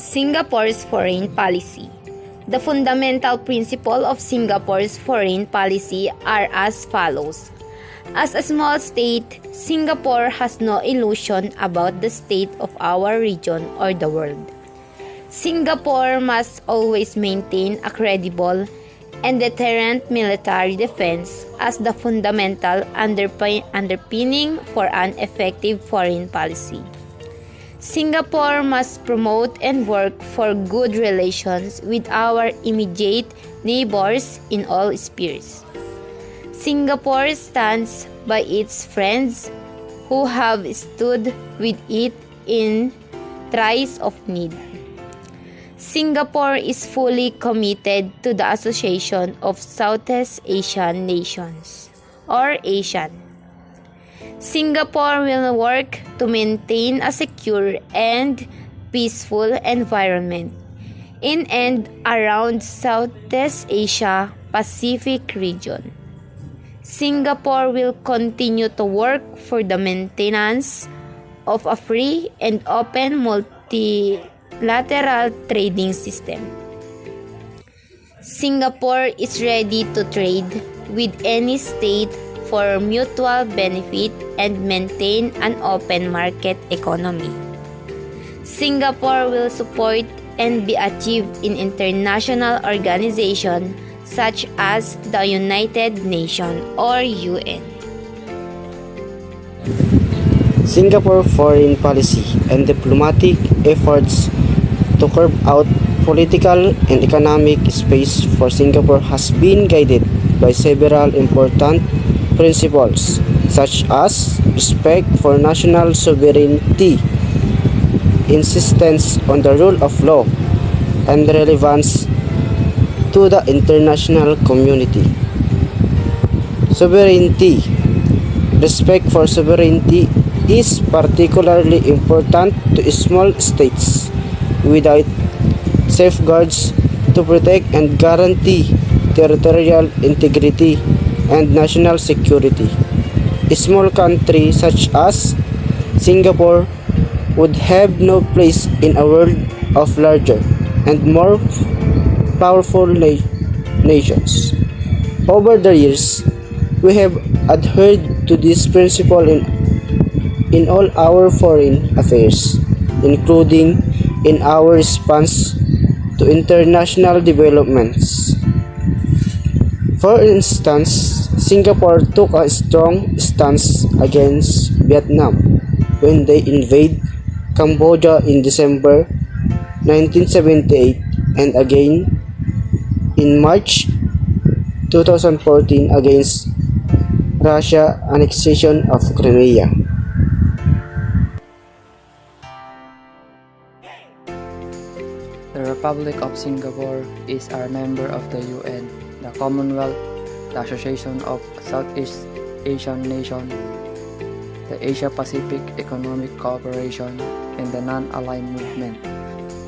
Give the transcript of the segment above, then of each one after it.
Singapore's foreign policy. The fundamental principles of Singapore's foreign policy are as follows. As a small state, Singapore has no illusion about the state of our region or the world. Singapore must always maintain a credible and deterrent military defense as the fundamental underpinning for an effective foreign policy. Singapore must promote and work for good relations with our immediate neighbors in all spheres. Singapore stands by its friends who have stood with it in times of need. Singapore is fully committed to the Association of Southeast Asian Nations, or ASEAN. Singapore will work to maintain a secure and peaceful environment in and around Southeast Asia Pacific region. Singapore will continue to work for the maintenance of a free and open multilateral trading system. Singapore is ready to trade with any state for mutual benefit and maintain an open market economy. Singapore will support and be active in international organizations such as the United Nations or UN. Singapore foreign policy and diplomatic efforts to carve out political and economic space for Singapore has been guided by several important principles such as respect for national sovereignty, insistence on the rule of law, and relevance to the international community. Sovereignty. Respect for sovereignty is particularly important to small states without safeguards to protect and guarantee territorial integrity and national security. A small country such as Singapore would have no place in a world of larger and more powerful nations. Over the years, we have adhered to this principle in all our foreign affairs, including in our response to international developments. For instance, Singapore took a strong stance against Vietnam when they invaded Cambodia in December 1978 and again in March 2014 against Russia annexation of Crimea. The Republic of Singapore is a member of the UN, the Commonwealth, the Association of Southeast Asian Nations, the Asia-Pacific Economic Cooperation, and the Non-Aligned Movement.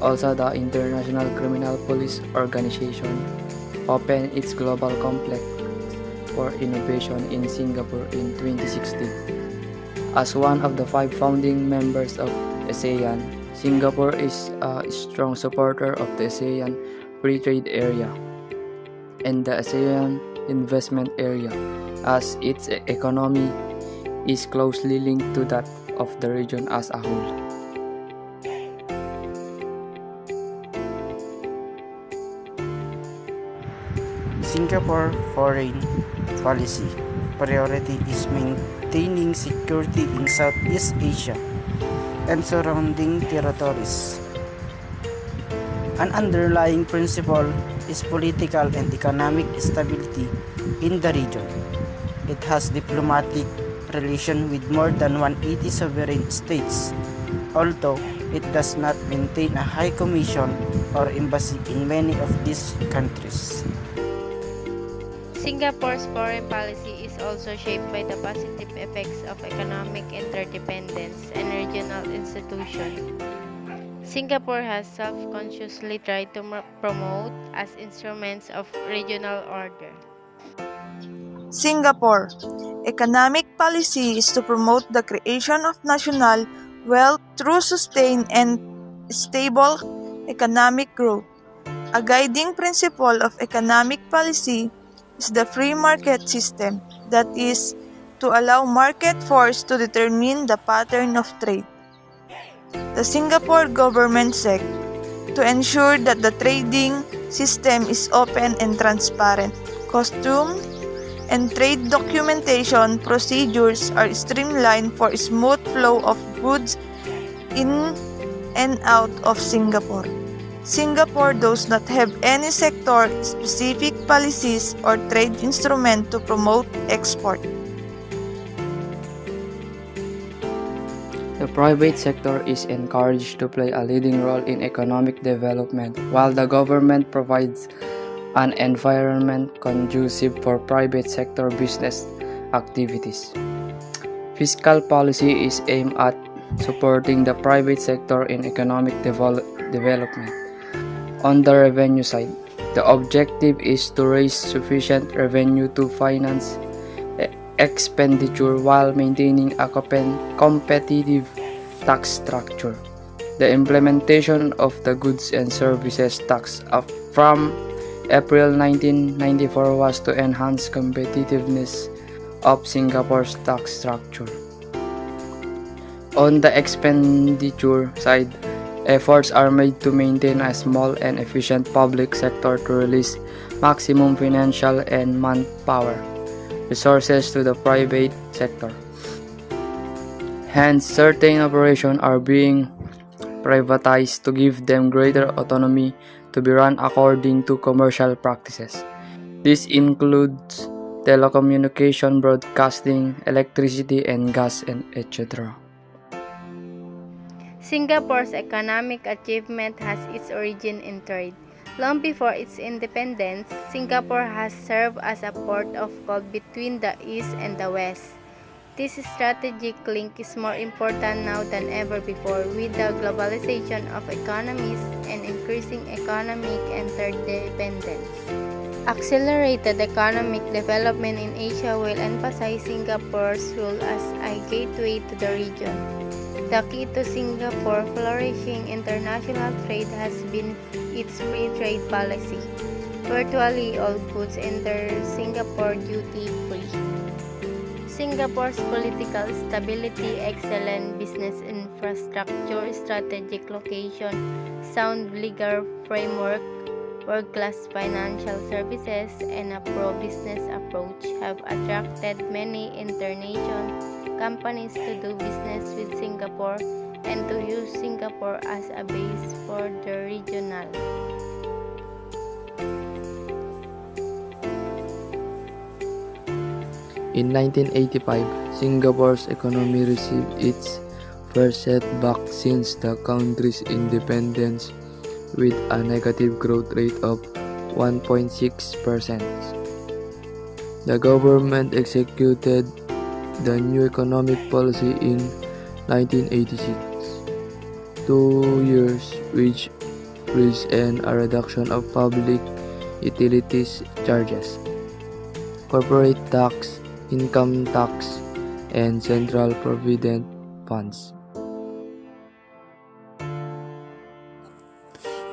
Also, the International Criminal Police Organization opened its global complex for innovation in Singapore in 2016. As one of the 5 founding members of ASEAN, Singapore is a strong supporter of the ASEAN Free Trade Area and the ASEAN Investment Area, as its economy is closely linked to that of the region as a whole. Singapore foreign policy priority is maintaining security in Southeast Asia and surrounding territories. An underlying principle is political and economic stability in the region. It has diplomatic relations with more than 180 sovereign states, although it does not maintain a high commission or embassy in many of these countries. Singapore's foreign policy is also shaped by the positive effects of economic interdependence and regional institutions. Singapore has self-consciously tried to promote as instruments of regional order. Singapore economic policy is to promote the creation of national wealth through sustained and stable economic growth. A guiding principle of economic policy is the free market system, that is, to allow market force to determine the pattern of trade. The Singapore government SEC to ensure that the trading system is open and transparent. Custom and trade documentation procedures are streamlined for smooth flow of goods in and out of Singapore. Singapore does not have any sector-specific policies or trade instrument to promote export. The private sector is encouraged to play a leading role in economic development, while the government provides an environment conducive for private sector business activities. Fiscal policy is aimed at supporting the private sector in economic development. On the revenue side, the objective is to raise sufficient revenue to finance expenditure while maintaining a competitive tax structure. The implementation of the Goods and Services Tax from April 1994 was to enhance competitiveness of Singapore's tax structure. On the expenditure side, efforts are made to maintain a small and efficient public sector to release maximum financial and manpower resources to the private sector. Hence, certain operations are being privatized to give them greater autonomy to be run according to commercial practices. This includes telecommunication, broadcasting, electricity and gas, and etc. Singapore's economic achievement has its origin in trade. Long before its independence, Singapore has served as a port of call between the East and the West. This strategic link is more important now than ever before with the globalization of economies and increasing economic interdependence. Accelerated economic development in Asia will emphasize Singapore's role as a gateway to the region. The key to Singapore flourishing international trade has been its free trade policy. Virtually all goods enter Singapore duty-free. Singapore's political stability, excellent business infrastructure, strategic location, sound legal framework, world-class financial services, and a pro-business approach have attracted many international companies to do business with Singapore and to use Singapore as a base for the regional. In 1985, Singapore's economy received its first setback since the country's independence, with a negative growth rate of 1.6%. The government executed the new economic policy in 1986, 2 years which resulted in a reduction of public utilities charges, corporate tax, income tax, and central provident funds.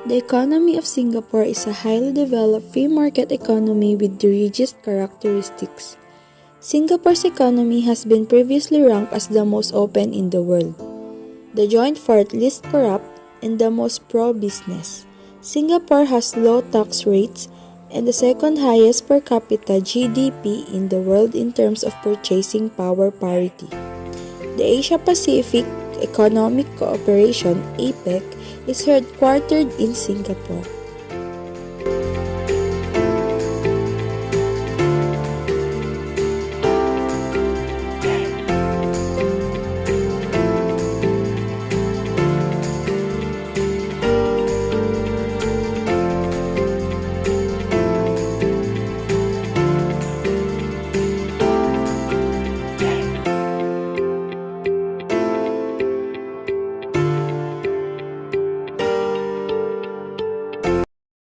The economy of Singapore is a highly developed free market economy with the richest characteristics. Singapore's economy has been previously ranked as the most open in the world, the joint fourth least corrupt, and the most pro-business. Singapore has low tax rates and the second highest per capita GDP in the world in terms of purchasing power parity. The Asia-Pacific Economic Cooperation (APEC) is headquartered in Singapore.